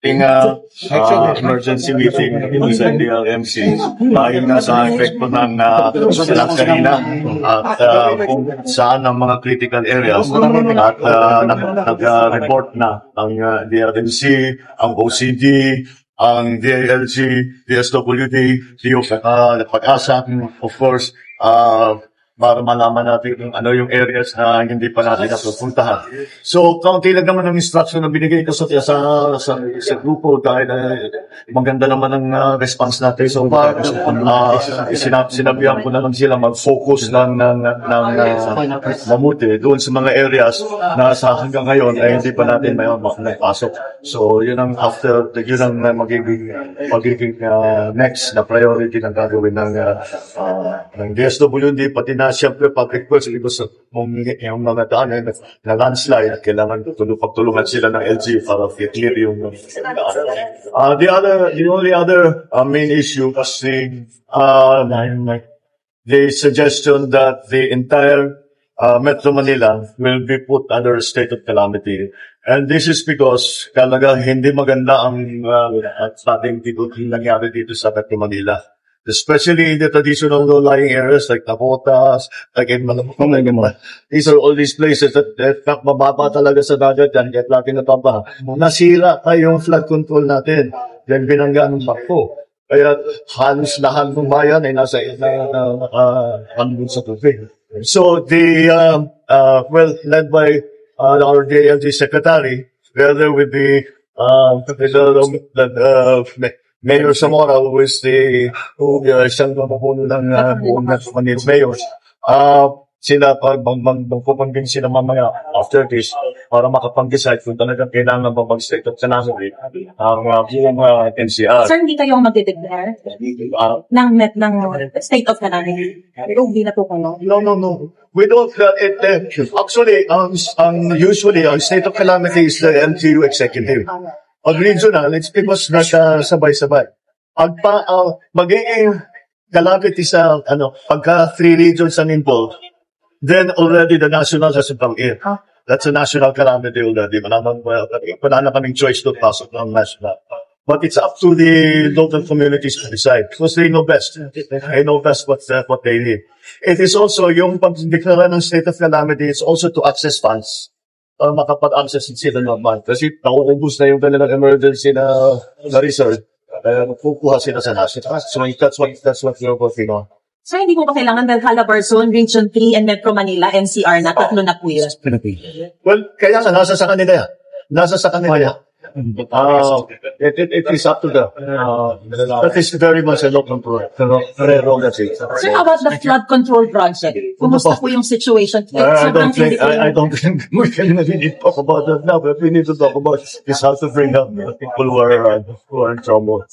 emergency meeting sa DLMC dahil nga sa epekto ng silang kanina at kung saan ang mga critical areas at nag-report na ang DLMC, ang OCD, ang DILG, DSWD, Pag-asa, of course, para malaman natin kung ano yung areas na hindi pa natin napupuntahan. So, kaunti lang naman ang instruction na binigay ko sa grupo dahil maganda naman ang response natin. So, sinabihan ko na lang sila mag-focus ng mabuti doon sa mga areas na sa hanggang ngayon ay hindi pa natin may makapasok. So, yun ang magiging next na priority na gagawin ng DSWD, pati na siyempre public works because yung mga daan na landslide, kailangan pagtulungan sila ng LG para clear yung the only other main issue was the suggestion that the entire Metro Manila will be put under a state of calamity. And this is because talaga hindi maganda ang ating nangyari dito sa Metro Manila. Especially in the traditional low-lying areas like Napotas, like Malamang. These are all these places that mababa talaga sa dagat yan, kahit laki na pamba. Nasira yung flood control natin. Yan binangga ng bakpo. Kaya halos lahat ng bayan ay nasa handun sa tubig. So led by our DLG secretary, together with the Mayor Zamora, who is siyang mapupuno ng buong Metro Manila mayors, sila magpupangkin sila mamaya after this para makapag-decide kung talagang kailangan ba mag-state of calamity ang buong NCR. Sir, hindi kayo magde-declare ng state of calamity? Pero hindi na po kuno? No. We don't, actually, usually, ang state of calamity is the LGU executive. Pag regional, it's because nasa sabay-sabay. Magiging calamity sa, pagka 3 regions ang involved, then already the national has come in. That's a national calamity already. Wala na kaming choice to pasok ng national. But it's up to the local communities to decide because they know best. They know best what they need. It is also, yung pag-declare ng state of calamity, it's also to access funds. Makapag-access sila naman. Kasi nauubos na yung kanilang emergency na reserve. Kukuha sila sa national. So that's what we're working on. So, hindi po ba kailangan dahil Calabarzon, Region 3, and Metro Manila, NCR na, tatlo na po yun? Well, kaya nga, nasa sa kanila yan. Nasa sa kanila yan. It is up to them. That is very much a local prerogative. Sir, how about the flood control project? Kumusta po yung situation? I don't think we can really talk about that now, but we need to talk about this how to bring up people who are in trouble.